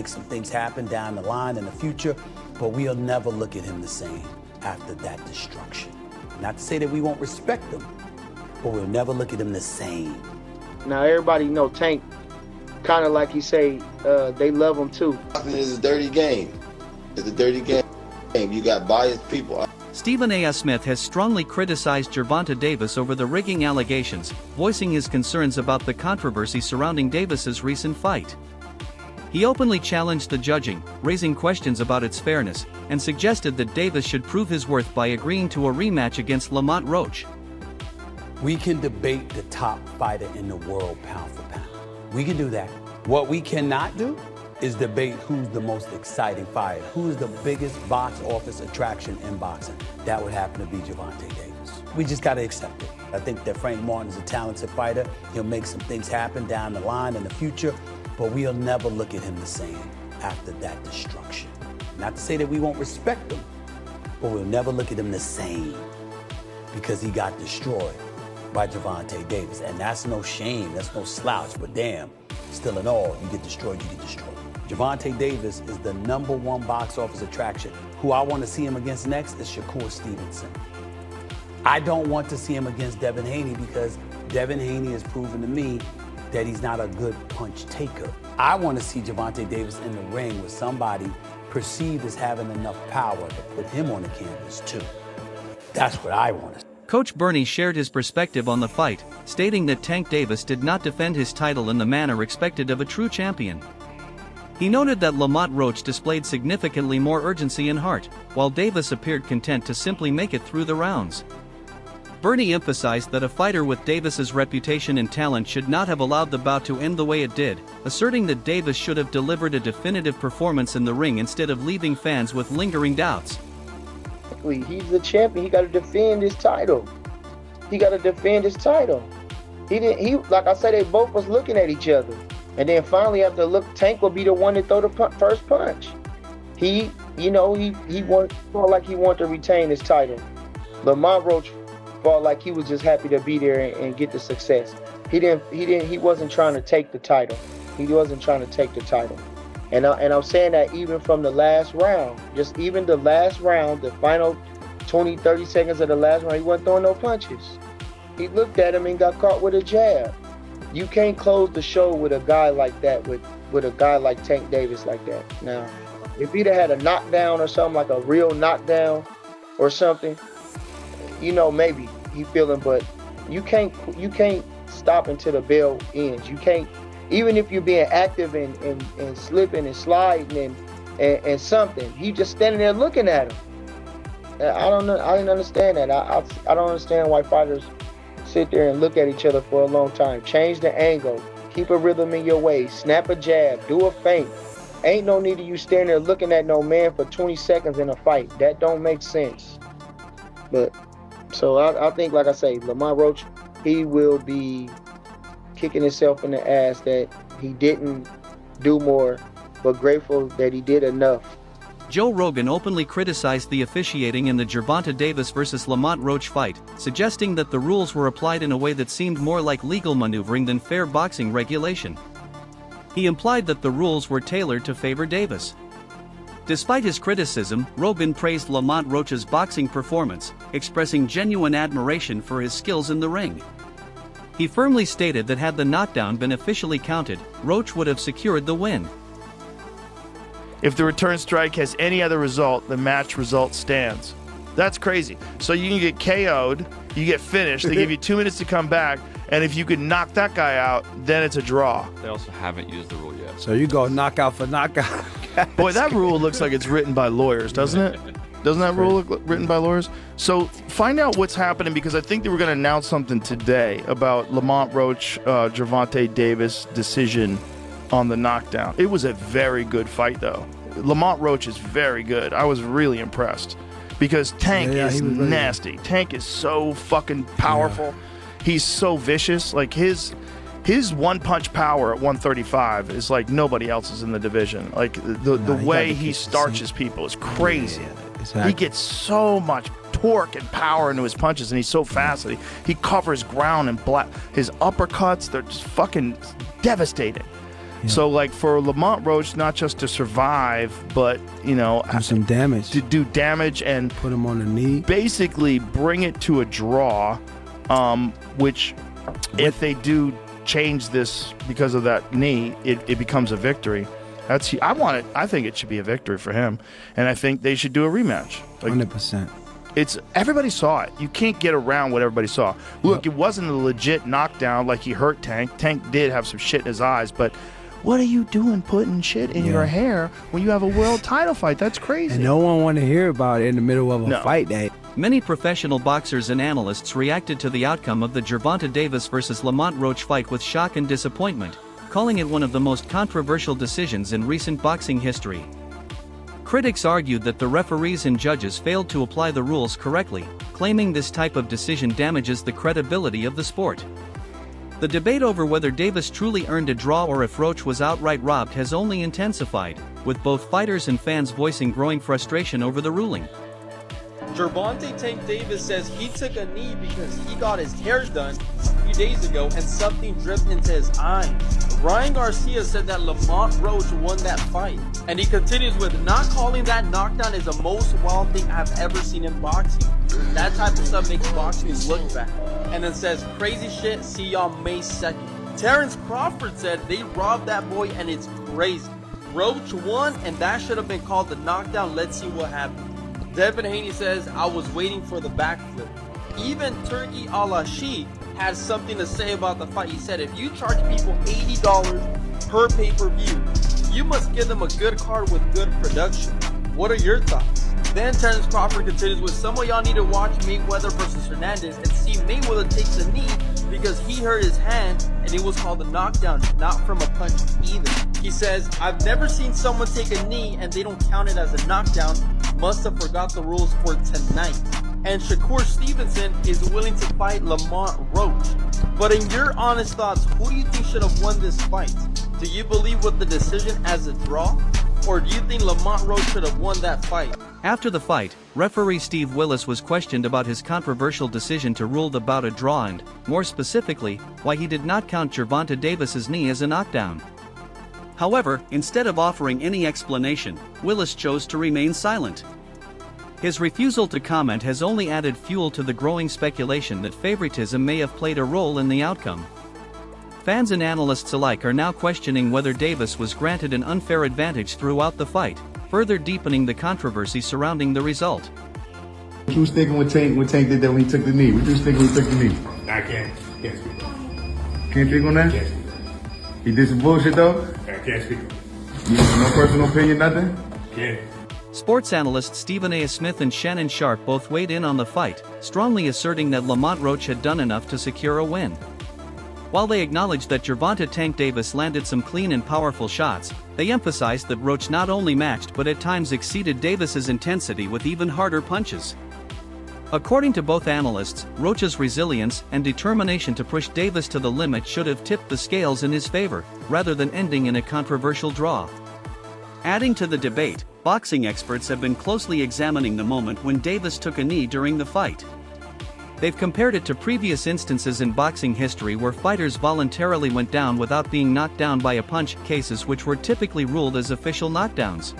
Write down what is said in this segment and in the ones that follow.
make some things happen down the line in the future, but we'll never look at him the same after that destruction. Not to say that we won't respect him, but we'll never look at him the same. Now everybody know Tank, kind of like you say, they love him too. It's a dirty game. It's a dirty game. You got biased people. Stephen A. Smith has strongly criticized Gervonta Davis over the rigging allegations, voicing his concerns about the controversy surrounding Davis's recent fight. He openly challenged the judging, raising questions about its fairness, and suggested that Davis should prove his worth by agreeing to a rematch against Lamont Roach. We can debate the top fighter in the world pound for pound. We can do that. What we cannot do is debate who's the most exciting fighter, who's the biggest box office attraction in boxing. That would happen to be Gervonta Davis. We just gotta accept it. I think that Frank Martin is a talented fighter. He'll make some things happen down the line in the future, but we'll never look at him the same after that destruction. Not to say that we won't respect him, but we'll never look at him the same because he got destroyed by Gervonta Davis. And that's no shame, that's no slouch, but damn, still in all, you get destroyed, you get destroyed. Gervonta Davis is the #1 box office attraction. Who I want to see him against next is Shakur Stevenson. I don't want to see him against Devin Haney because Devin Haney has proven to me that he's not a good punch taker. I want to see Gervonta Davis in the ring with somebody perceived as having enough power to put him on the canvas too. That's what I want to see. Coach Bernie shared his perspective on the fight, stating that Tank Davis did not defend his title in the manner expected of a true champion. He noted that Lamont Roach displayed significantly more urgency and heart, while Davis appeared content to simply make it through the rounds. Bernie emphasized that a fighter with Davis's reputation and talent should not have allowed the bout to end the way it did, asserting that Davis should have delivered a definitive performance in the ring instead of leaving fans with lingering doubts. He's the champion. He got to defend his title. He got to defend his title. Like I said, they both was looking at each other. And then finally, after look, Tank will be the one to throw the first punch. He felt like he wanted to retain his title. Lamont Roach felt like he was just happy to be there and get the success. He wasn't trying to take the title. He wasn't trying to take the title. And I'm saying that even from the last round, just even the last round, the final 20, 30 seconds of the last round, he wasn't throwing no punches. He looked at him and got caught with a jab. You can't close the show with a guy like that, with a guy like Tank Davis like that. Now, if he'd have had a knockdown or something, like a real knockdown or something, maybe he feeling, but you can't stop until the bell ends. You can't, even if you're being active and slipping and sliding and something, he just standing there looking at him. I don't know. I didn't understand that. I don't understand why fighters sit there and look at each other for a long time. Change the angle. Keep a rhythm in your way. Snap a jab. Do a feint. Ain't no need of you standing there looking at no man for 20 seconds in a fight. That don't make sense. But so I think, like I say, Lamont Roach, he will be kicking himself in the ass that he didn't do more, but grateful that he did enough. Joe Rogan openly criticized the officiating in the Gervonta Davis vs. Lamont Roach fight, suggesting that the rules were applied in a way that seemed more like legal maneuvering than fair boxing regulation. He implied that the rules were tailored to favor Davis. Despite his criticism, Rogan praised Lamont Roach's boxing performance, expressing genuine admiration for his skills in the ring. He firmly stated that had the knockdown been officially counted, Roach would have secured the win. If the return strike has any other result, the match result stands. That's crazy. So you can get KO'd, you get finished, they give you 2 minutes to come back, and if you can knock that guy out, then it's a draw. They also haven't used the rule yet. So you go knockout for knockout. Boy, that rule looks like it's written by lawyers, doesn't it? Doesn't that rule look written by lawyers? So find out what's happening, because I think they were going to announce something today about Lamont Roach, Gervonta Davis decision on the knockdown. It was a very good fight, though. Lamont Roach is very good. I was really impressed because Tank is nasty. Tank is so fucking powerful. Yeah. He's so vicious. Like his one-punch power at 135 is like nobody else's in the division. Like the way he starches people is crazy. Yeah, exactly. He gets so much torque and power into his punches, and he's so fast that he covers ground and his uppercuts, they're just fucking devastating. So, like, for Lamont Roach, not just to survive, but, you know, Do some damage. to do damage and Put him on the knee. basically bring it to a draw, which if they do change this because of that knee, it becomes a victory. I think it should be a victory for him, and I think they should do a rematch. Like, 100%. everybody saw it. You can't get around what everybody saw. Look, it wasn't a legit knockdown like he hurt Tank. Tank did have some shit in his eyes, but what are you doing putting shit in your hair when you have a world title fight? That's crazy. And no one want to hear about it in the middle of a No. fight day. Many professional boxers and analysts reacted to the outcome of the Gervonta Davis versus Lamont Roach fight with shock and disappointment, calling it one of the most controversial decisions in recent boxing history. Critics argued that the referees and judges failed to apply the rules correctly, claiming this type of decision damages the credibility of the sport. The debate over whether Davis truly earned a draw or if Roach was outright robbed has only intensified, with both fighters and fans voicing growing frustration over the ruling. Gervonta Tank Davis says he took a knee because he got his hair done a few days ago and something dripped into his eye. Ryan Garcia said that Lamont Roach won that fight. And he continues with, not calling that knockdown is the most wild thing I've ever seen in boxing. That type of stuff makes boxing look bad. And then says, crazy shit, see y'all May 2nd. Terrence Crawford said they robbed that boy and it's crazy. Roach won and that should have been called the knockdown, let's see what happens. Devin Haney says, I was waiting for the backflip. Even Turki Alashi had something to say about the fight. He said, if you charge people $80 per pay-per-view, you must give them a good card with good production. What are your thoughts? Then Terrence Crawford continues with, some of y'all need to watch Mayweather versus Hernandez and see Mayweather takes a knee because he hurt his hand and it was called a knockdown, not from a punch either. He says, I've never seen someone take a knee and they don't count it as a knockdown. Must have forgot the rules for tonight. And Shakur Stevenson is willing to fight Lamont Roach. But in your honest thoughts, who do you think should have won this fight? Do you believe with the decision as a draw? Or do you think Lamont Roach should have won that fight? After the fight, referee Steve Willis was questioned about his controversial decision to rule the bout a draw and, more specifically, why he did not count Gervonta Davis's knee as a knockdown. However, instead of offering any explanation, Willis chose to remain silent. His refusal to comment has only added fuel to the growing speculation that favoritism may have played a role in the outcome. Fans and analysts alike are now questioning whether Davis was granted an unfair advantage throughout the fight, further deepening the controversy surrounding the result. What you was thinking when Tank did that when he took the knee? What you was thinking when he took the knee? I can't speak on Can't speak on that? Can't speak on He did some bullshit though? I can't speak on No personal opinion, nothing? Can't. Sports analysts Stephen A. Smith and Shannon Sharp both weighed in on the fight, strongly asserting that Lamont Roach had done enough to secure a win. While they acknowledged that Gervonta Tank Davis landed some clean and powerful shots, they emphasized that Roach not only matched but at times exceeded Davis's intensity with even harder punches. According to both analysts, Roach's resilience and determination to push Davis to the limit should have tipped the scales in his favor, rather than ending in a controversial draw. Adding to the debate, boxing experts have been closely examining the moment when Davis took a knee during the fight. They've compared it to previous instances in boxing history where fighters voluntarily went down without being knocked down by a punch, cases which were typically ruled as official knockdowns.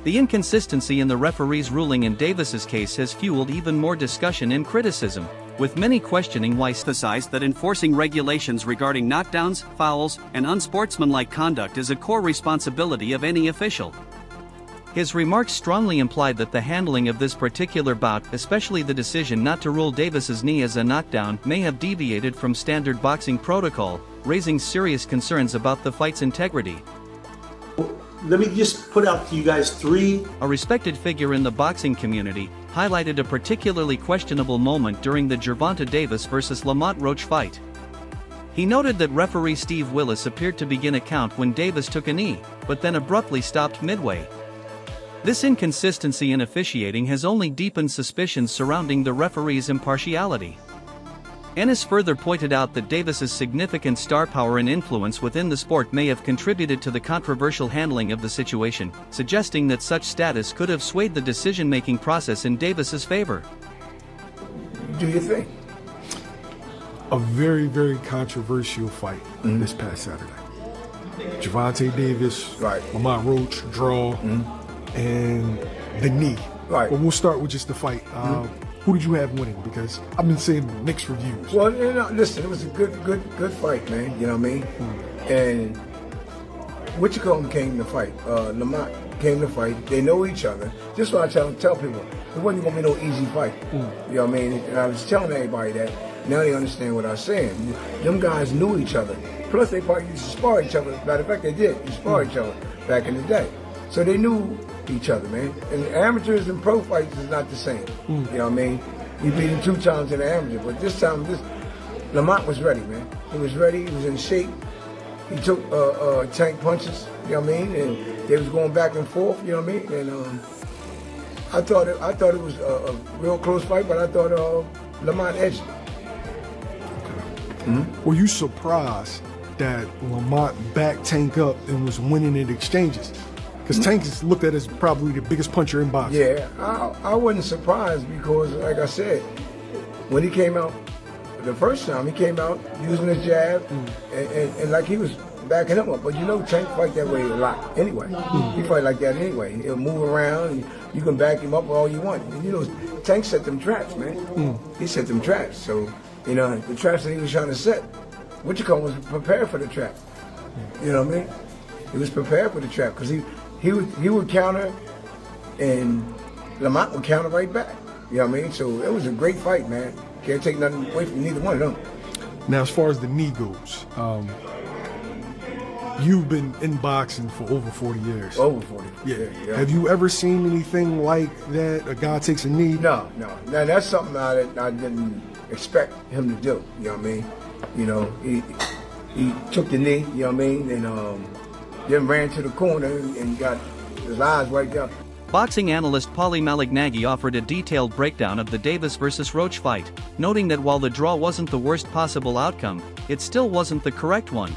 The inconsistency in the referee's ruling in Davis's case has fueled even more discussion and criticism, with many questioning why emphasized that enforcing regulations regarding knockdowns, fouls, and unsportsmanlike conduct is a core responsibility of any official. His remarks strongly implied that the handling of this particular bout, especially the decision not to rule Davis's knee as a knockdown, may have deviated from standard boxing protocol, raising serious concerns about the fight's integrity. Let me just put out to you guys three. A respected figure in the boxing community highlighted a particularly questionable moment during the Gervonta Davis versus Lamont Roach fight. He noted that referee Steve Willis appeared to begin a count when Davis took a knee, but then abruptly stopped midway. This inconsistency in officiating has only deepened suspicions surrounding the referee's impartiality. Ennis further pointed out that Davis's significant star power and influence within the sport may have contributed to the controversial handling of the situation, suggesting that such status could have swayed the decision-making process in Davis's favor. Do you think? A very, very controversial fight this past Saturday. Gervonta Davis, Lamont Roach, draw, and the knee. Right. But we'll start with just the fight. Who did you have winning? Because I've been seeing mixed reviews. Well, listen, it was a good fight, man. You know what I mean? And Whichacombe came to fight. Lamont came to fight. They know each other. Just what I tell people. It wasn't going to be no easy fight. You know what I mean? And I was telling everybody that. Now they understand what I was saying. Them guys knew each other. Plus, they probably used to spar each other. Matter of fact, they did. They spar each other back in the day. So they knew each other, man. And amateurs and pro fights is not the same. You know what I mean? He beat him 2 times in the amateur, but this time, Lamont was ready, man. He was ready. He was in shape. He took tank punches. You know what I mean? And they was going back and forth. You know what I mean? And I thought it was a real close fight, but I thought Lamont edged it. Were you surprised that Lamont backed Tank up and was winning in exchanges? Because Tank is looked at as probably the biggest puncher in boxing. Yeah, I wasn't surprised because, like I said, when he came out the first time, he came out using his jab and like he was backing him up. But you know, Tank fight that way a lot anyway. He fight like that anyway. He'll move around and you can back him up all you want. And you know, Tank set them traps, man. He set them traps. So, you know, the traps that he was trying to set, Whichacombe was prepared for the trap. You know what I mean? He was prepared for the trap because he would counter and Lamont would counter right back. You know what I mean? So it was a great fight, man. Can't take nothing away from neither one of them. Now, as far as the knee goes, you've been in boxing for over 40 years. Over 40. Yeah. Have you ever seen anything like that? A guy takes a knee? No. Now, that's something I didn't expect him to do. You know what I mean? You know, he took the knee, you know what I mean? And then ran to the corner and got his eyes wiped out. Boxing analyst Paulie Malignaggi offered a detailed breakdown of the Davis vs. Roach fight, noting that while the draw wasn't the worst possible outcome, it still wasn't the correct one.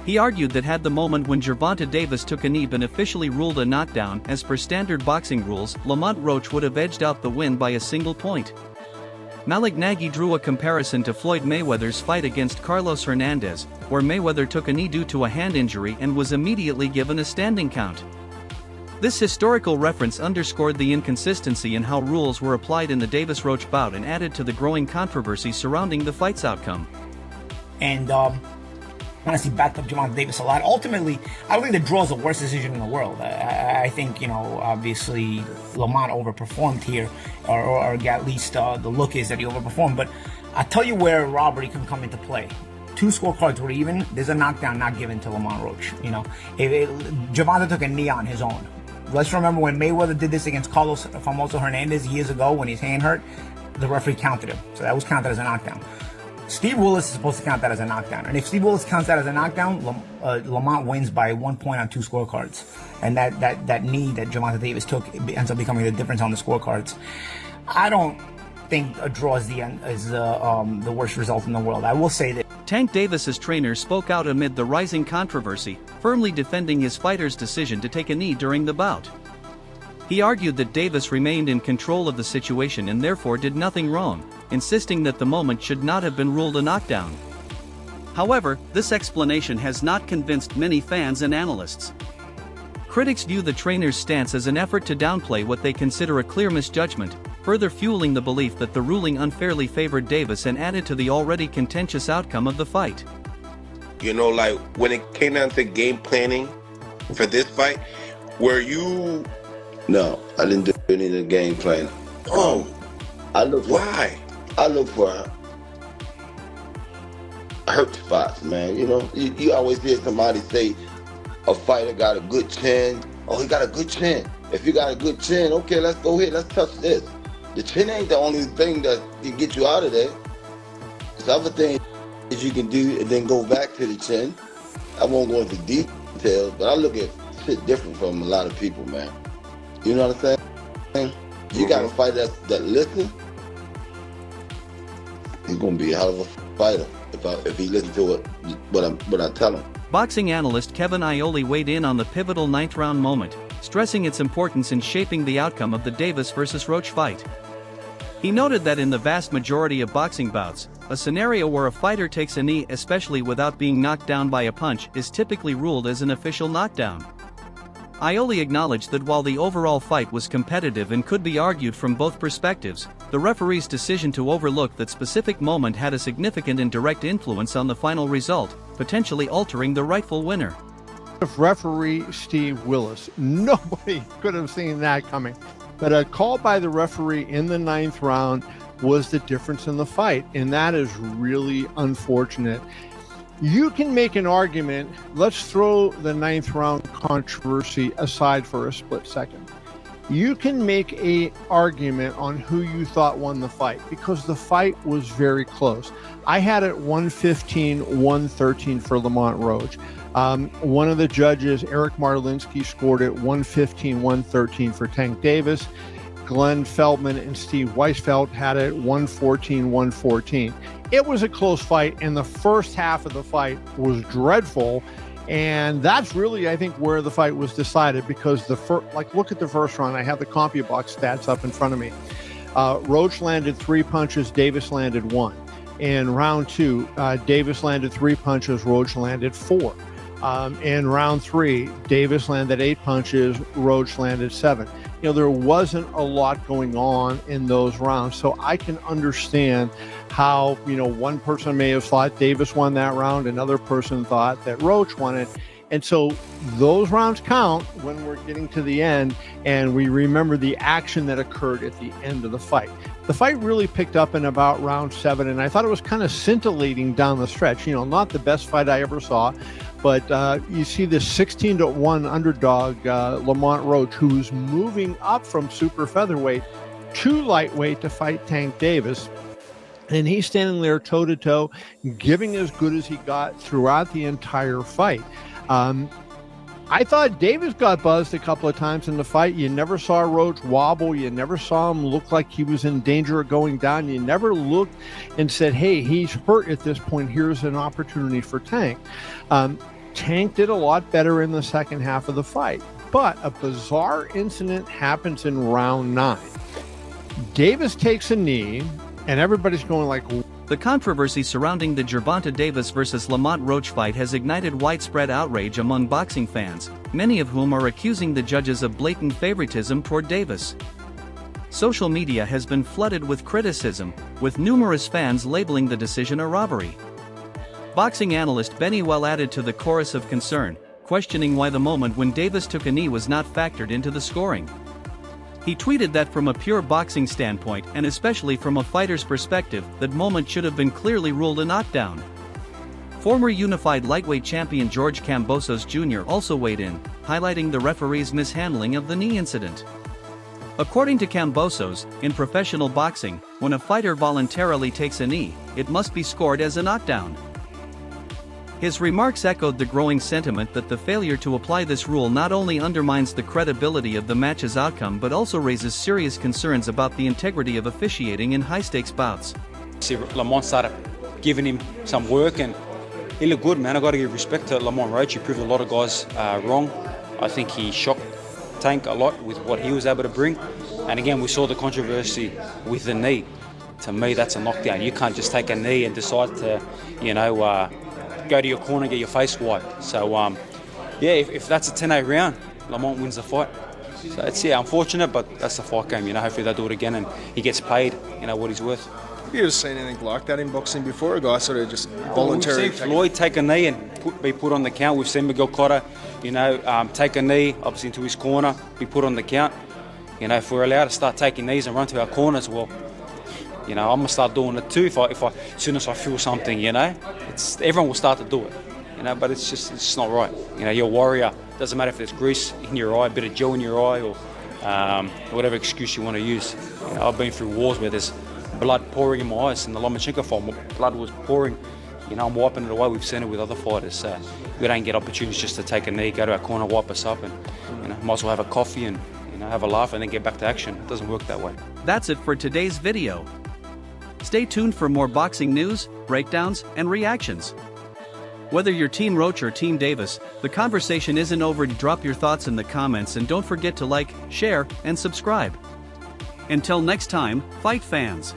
He argued that had the moment when Gervonta Davis took a knee been officially ruled a knockdown as per standard boxing rules, Lamont Roach would have edged out the win by a single point. Malignaggi drew a comparison to Floyd Mayweather's fight against Carlos Hernandez, where Mayweather took a knee due to a hand injury and was immediately given a standing count. This historical reference underscored the inconsistency in how rules were applied in the Davis-Roach bout and added to the growing controversy surrounding the fight's outcome. And honestly backed up Gervonta Davis a lot. Ultimately, I don't think the draw is the worst decision in the world. I think, you know, obviously Lamont overperformed here, or at least the look is that he overperformed. But I'll tell you where robbery can come into play. 2 scorecards were even. There's a knockdown not given to Lamont Roach. You know, Gervonta took a knee on his own. Let's remember when Mayweather did this against Carlos Famoso Hernandez years ago when his hand hurt, the referee counted him. So that was counted as a knockdown. Steve Willis is supposed to count that as a knockdown. And if Steve Willis counts that as a knockdown, Lamont wins by 1 point on 2 scorecards. And that knee that Gervonta Davis took ends up becoming the difference on the scorecards. I don't think a draw is the worst result in the world. I will say that Tank Davis's trainer spoke out amid the rising controversy, firmly defending his fighter's decision to take a knee during the bout. He argued that Davis remained in control of the situation and therefore did nothing wrong, insisting that the moment should not have been ruled a knockdown. However, this explanation has not convinced many fans and analysts. Critics view the trainer's stance as an effort to downplay what they consider a clear misjudgment, further fueling the belief that the ruling unfairly favored Davis and added to the already contentious outcome of the fight. You know, like when it came down to game planning for this fight, were you... No, I didn't do any of the game plan. Oh, I look for, why? I look for hurt spots, man. You know, you always hear somebody say a fighter got a good chin. Oh, he got a good chin. If you got a good chin, okay, let's go ahead, let's touch this. The chin ain't the only thing that can get you out of there. There's other things that you can do and then go back to the chin. I won't go into details, but I look at shit different from a lot of people, man. You know what I'm saying? You got a fighter that listens, he's gonna be a hell of a fighter if he listens to what I tell him. Boxing analyst Kevin Iole weighed in on the pivotal 9th round moment, stressing its importance in shaping the outcome of the Davis vs. Roach fight. He noted that in the vast majority of boxing bouts, a scenario where a fighter takes a knee, especially without being knocked down by a punch, is typically ruled as an official knockdown. Aioli acknowledged that while the overall fight was competitive and could be argued from both perspectives, the referee's decision to overlook that specific moment had a significant and direct influence on the final result, potentially altering the rightful winner. If referee Steve Willis, nobody could have seen that coming. But a call by the referee in the 9th round was the difference in the fight, and that is really unfortunate. You can make an argument, let's throw the 9th round controversy aside for a split second. You can make an argument on who you thought won the fight because the fight was very close. I had it 115-113 for Lamont Roach. One of the judges, Eric Marlinsky, scored it 115-113 for Tank Davis. Glenn Feldman and Steve Weisfeld had it 114-114. It was a close fight, and the first half of the fight was dreadful. And that's really, I think, where the fight was decided because look at the first round. I have the CompuBox stats up in front of me. Roach landed 3 punches, Davis landed 1. In round 2, Davis landed 3 punches, Roach landed 4. In round 3, Davis landed 8 punches, Roach landed 7. There wasn't a lot going on in those rounds, so I can understand how, one person may have thought Davis won that round, another person thought that Roach won it. And so those rounds count when we're getting to the end and we remember the action that occurred at the end of the fight. The fight really picked up in about round 7, and I thought it was kind of scintillating down the stretch. Not the best fight I ever saw, but you see this 16-1 underdog, Lamont Roach, who's moving up from super featherweight to lightweight to fight Tank Davis. And he's standing there toe-to-toe, giving as good as he got throughout the entire fight. I thought Davis got buzzed a couple of times in the fight. You never saw Roach wobble. You never saw him look like he was in danger of going down. You never looked and said, hey, he's hurt at this point. Here's an opportunity for Tank. Tank did a lot better in the second half of the fight. But a bizarre incident happens in round 9. Davis takes a knee, and everybody's going like... The controversy surrounding the Gervonta Davis versus Lamont Roach fight has ignited widespread outrage among boxing fans, many of whom are accusing the judges of blatant favoritism toward Davis. Social media has been flooded with criticism, with numerous fans labeling the decision a robbery. Boxing analyst Benny Well added to the chorus of concern, questioning why the moment when Davis took a knee was not factored into the scoring. He tweeted that from a pure boxing standpoint, and especially from a fighter's perspective, that moment should have been clearly ruled a knockdown. Former unified lightweight champion George Kambosos Jr. also weighed in, highlighting the referee's mishandling of the knee incident. According to Kambosos, in professional boxing, when a fighter voluntarily takes a knee, it must be scored as a knockdown. His remarks echoed the growing sentiment that the failure to apply this rule not only undermines the credibility of the match's outcome but also raises serious concerns about the integrity of officiating in high-stakes bouts. See, Lamont started giving him some work and he looked good, man. I got to give respect to Lamont Roach. He proved a lot of guys wrong. I think he shocked Tank a lot with what he was able to bring. And again, we saw the controversy with the knee. To me, that's a knockdown. You can't just take a knee and decide to, go to your corner and get your face wiped. So, if that's a 10-8 round, Lamont wins the fight. So it's unfortunate, but that's the fight game. Hopefully they do it again and he gets paid, what he's worth. Have you ever seen anything like that in boxing before? A guy sort of just voluntarily... We've seen Floyd take a knee and be put on the count. We've seen Miguel Cotto, take a knee, obviously into his corner, be put on the count. If we're allowed to start taking knees and run to our corners, well, I'm gonna start doing it too. If I, as soon as I feel something, everyone will start to do it. But it's just not right. You're a warrior. Doesn't matter if there's grease in your eye, a bit of gel in your eye, or whatever excuse you want to use. I've been through wars where there's blood pouring in my eyes. In the Lomachenko fight, blood was pouring. I'm wiping it away. We've seen it with other fighters. So we don't get opportunities just to take a knee, go to our corner, wipe us up, and might as well have a coffee and have a laugh and then get back to action. It doesn't work that way. That's it for today's video. Stay tuned for more boxing news, breakdowns, and reactions. Whether you're Team Roach or Team Davis, the conversation isn't over. Drop your thoughts in the comments and don't forget to like, share, and subscribe. Until next time, fight fans.